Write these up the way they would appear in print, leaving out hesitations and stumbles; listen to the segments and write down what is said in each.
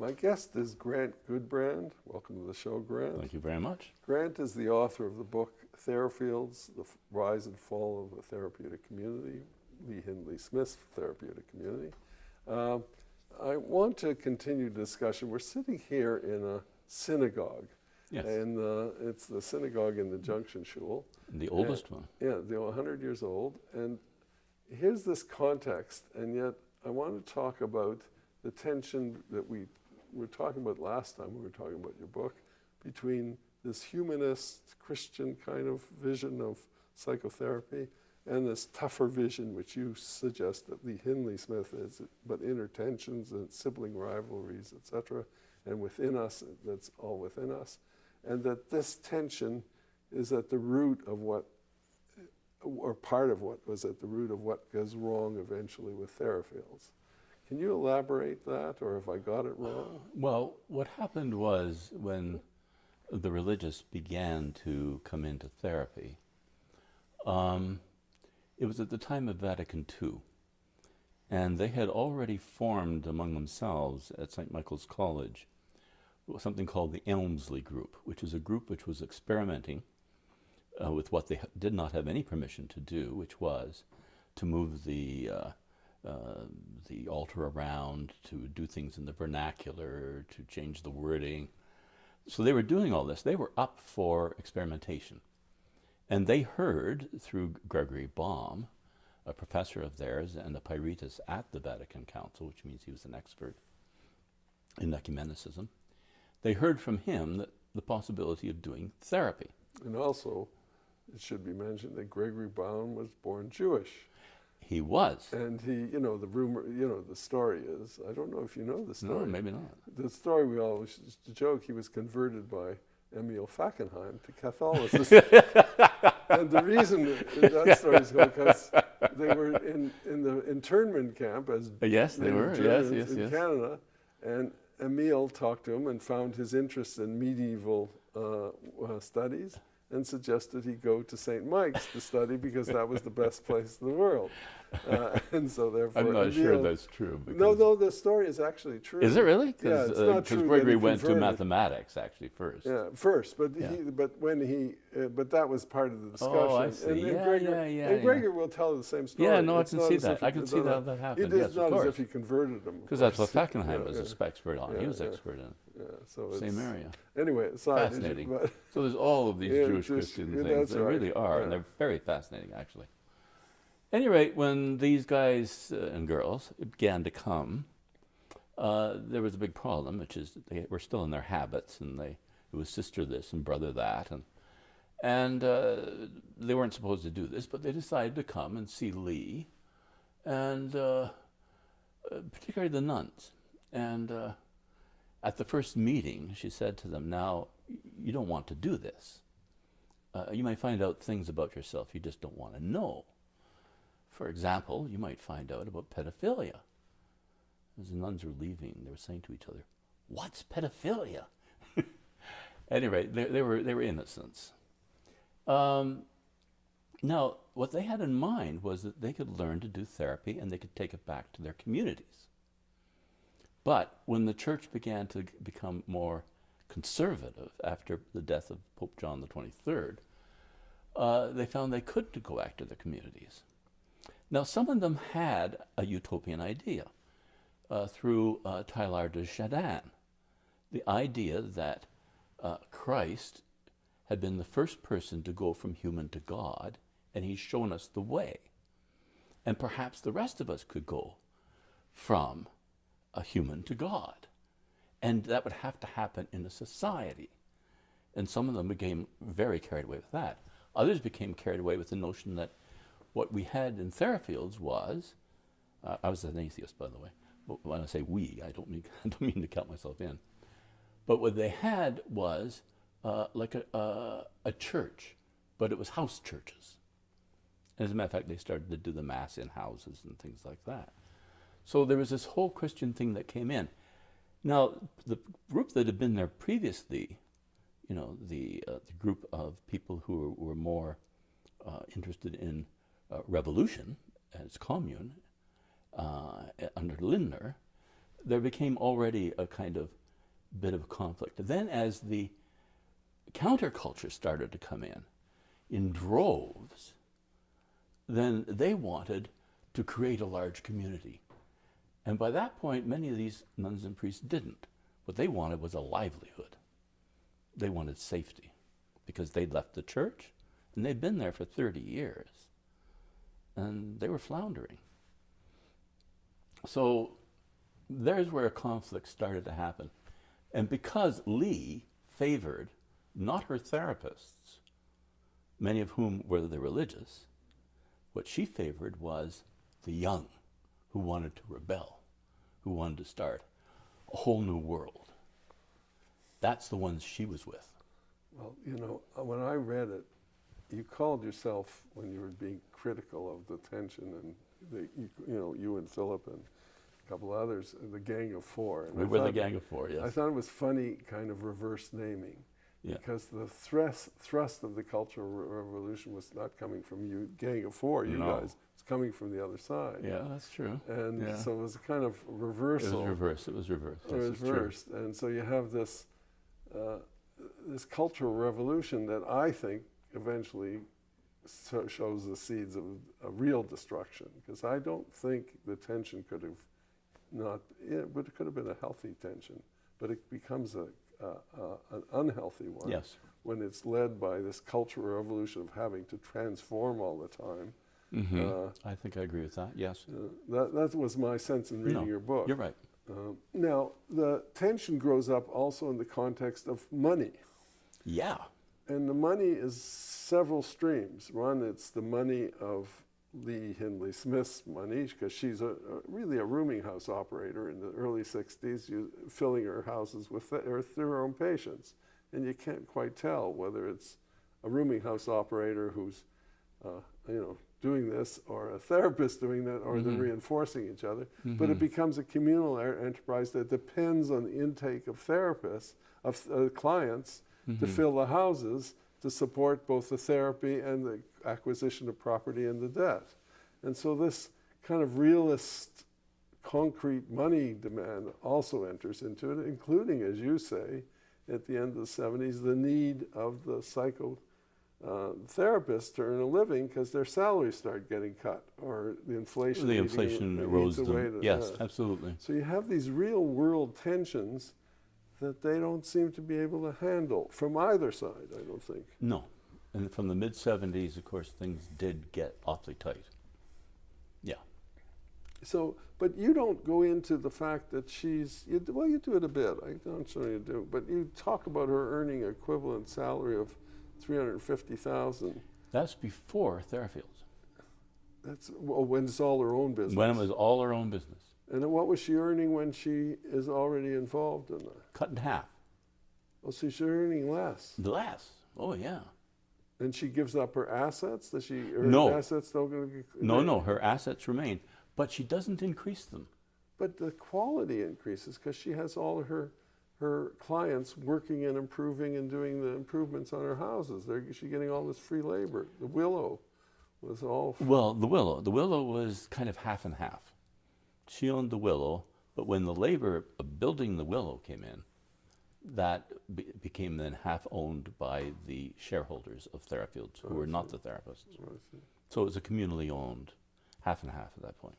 My guest is Grant Goodbrand. Welcome to the show, Grant. Thank you very much. Grant is the author of the book Therafields, The Rise and Fall of a Therapeutic Community, Lee Hindley Smith's Therapeutic Community. I want to continue discussion. We're sitting here in a synagogue. Yes. And it's the synagogue in the Junction Shul. The oldest one. Yeah, they're 100 years old. And here's this context, and yet I want to talk about the tension that we were talking about last time we were talking about your book, between this humanist Christian kind of vision of psychotherapy and this tougher vision which you suggest that Lee Hindley Smith is, but inner tensions and sibling rivalries, etc., and within us, that's all within us, and that this tension is at the root of what, or part of what was at the root of what goes wrong eventually with Therafields. Can you elaborate that, or have I got it wrong? Well, what happened was when the religious began to come into therapy, it was at the time of Vatican II. And they had already formed among themselves at St. Michael's College something called the Elmsley Group, which is a group which was experimenting with what they did not have any permission to do, which was to move the altar around, to do things in the vernacular, to change the wording. So they were doing all this. They were up for experimentation. And they heard through Gregory Baum, a professor of theirs and a Pyretus at the Vatican Council, which means he was an expert in ecumenicism, they heard from him that the possibility of doing therapy. And also, it should be mentioned that Gregory Baum was born Jewish. He was. And he, the rumor, the story is, I don't know if you know the story. No, maybe not. The story we always used to joke, he was converted by Emil Fackenheim to Catholicism. And the reason that story is because they were in the internment camp as yes, they were. Germans Yes, in Canada, and Emil talked to him and found his interest in medieval studies, and suggested he go to St. Mike's to study because that was the best place in the world. And so therefore, I'm not Emil, sure that's true. No, the story is actually true. Is it really? Yeah, it's not true. Because Gregory went to mathematics actually first. Yeah, first, but Yeah. but that was part of the discussion. Oh, I see. And Gregor will tell the same story. Yeah, no, It's I can not see as that. if I can see how that happened. It's Yes, not of as course. if he converted them. Because that's what Fackenheim was an expert on. Yeah, He was yeah. expert in. Yeah, so Same it's, area. Anyway, aside, Fascinating. but So there's all of these Yeah, Jewish just- Christian yeah, things. that's There right. really are, Yeah. and they're very fascinating, actually. At any rate, when these guys and girls began to come, there was a big problem, which is they were still in their habits, and it was sister this and brother that, and they weren't supposed to do this, but they decided to come and see Lee, and particularly the nuns. And at the first meeting, she said to them, "Now, you don't want to do this. You might find out things about yourself you just don't want to know. For example, you might find out about pedophilia." As the nuns were leaving, they were saying to each other, "What's pedophilia?" At any rate, they were innocents. Now, what they had in mind was that they could learn to do therapy and they could take it back to their communities. But when the church began to become more conservative after the death of Pope John the 23rd, they found they couldn't go back to their communities. Now, some of them had a utopian idea through Teilhard de Chardin, the idea that Christ had been the first person to go from human to God, and he's shown us the way. And perhaps the rest of us could go from a human to God. And that would have to happen in a society. And some of them became very carried away with that. Others became carried away with the notion that what we had in Therafields was, I was an atheist, by the way. But when I say we, I don't mean to count myself in. But what they had was like a church, but it was house churches. And as a matter of fact, they started to do the mass in houses and things like that. So there was this whole Christian thing that came in. Now, the group that had been there previously, the group of people who were more interested in revolution as commune under Lindner, there became already a kind of bit of conflict. Then as the counterculture started to come in droves, then they wanted to create a large community. And by that point, many of these nuns and priests didn't. What they wanted was a livelihood. They wanted safety because they'd left the church and they'd been there for 30 years and they were floundering. So there's where a conflict started to happen. And because Lee favored not her therapists, many of whom were the religious, what she favored was the young who wanted to rebel, who wanted to start a whole new world. That's the ones she was with. Well, you know, when I read it, you called yourself, when you were being critical of the tension, and you and Philip and a couple others, the Gang of Four. And We were the Gang of Four, yes. I thought it was funny, kind of reverse naming. Yeah. Because the thrust of the Cultural Revolution was not coming from you, Gang of Four, you guys. It's coming from the other side. Yeah, that's true. And so it was a kind of reversal. It was reversed. It was reversed. And so you have this, this Cultural Revolution that I think eventually shows the seeds of a real destruction. Because I don't think the tension could have not, but it could have been a healthy tension. But it becomes an unhealthy one when it's led by this cultural revolution of having to transform all the time. I think I agree with that, yes. That was my sense in reading your book. You're right. Now, the tension grows up also in the context of money. Yeah. And the money is several streams. One, it's the money of Lee Hindley Smith's money, because she's really a rooming house operator in the early 60s, filling her houses with her own patients. And you can't quite tell whether it's a rooming house operator who's doing this, or a therapist doing that, or they're reinforcing each other. But it becomes a communal enterprise that depends on the intake of therapists, of clients, to fill the houses, to support both the therapy and the acquisition of property and the debt. And so this kind of realist, concrete money demand also enters into it, including, as you say, at the end of the 70s, the need of the therapists to earn a living because their salaries start getting cut, or the inflation. The inflation erodes them. Yes, absolutely. So you have these real world tensions that they don't seem to be able to handle from either side, I don't think. No. And from the mid-70s, of course, things did get awfully tight. Yeah. So, but you don't go into the fact that you do it a bit. I'm not sure you do, but you talk about her earning an equivalent salary of $350,000. That's before Therafield's. That's when it's all her own business. When it was all her own business. And what was she earning when she is already involved in that? Cut in half. Oh, so she's earning less. Less. Oh, yeah. And she gives up her assets? Does she? No. Assets don't go to No. Her assets remain, but she doesn't increase them. But the quality increases because she has all her clients working and improving and doing the improvements on her houses. She's getting all this free labor. The Willow was all. Well, the Willow was kind of half and half. She owned the Willow, but when the labor of building the Willow came in, that became then half owned by the shareholders of Therafield's, who were not the therapists. So it was a communally owned, half and half at that point.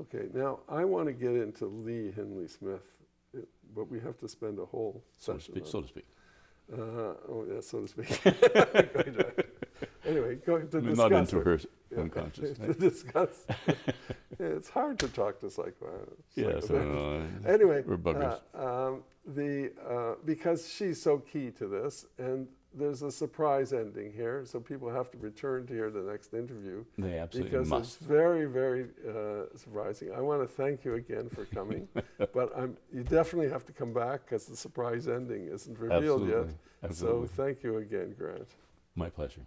Okay, now I want to get into Lee Hindley Smith, but we have to spend a whole session on it. So to speak. So to speak. Anyway, going to discuss. Not into her unconscious. To discuss. It's hard to talk to psychoanalysts. Yes. Anyway, we're buggers. Because she's so key to this, and there's a surprise ending here, so people have to return to hear the next interview. They absolutely because must. It's very, very surprising. I want to thank you again for coming, but you definitely have to come back because the surprise ending isn't revealed yet. Absolutely. So thank you again, Grant. My pleasure.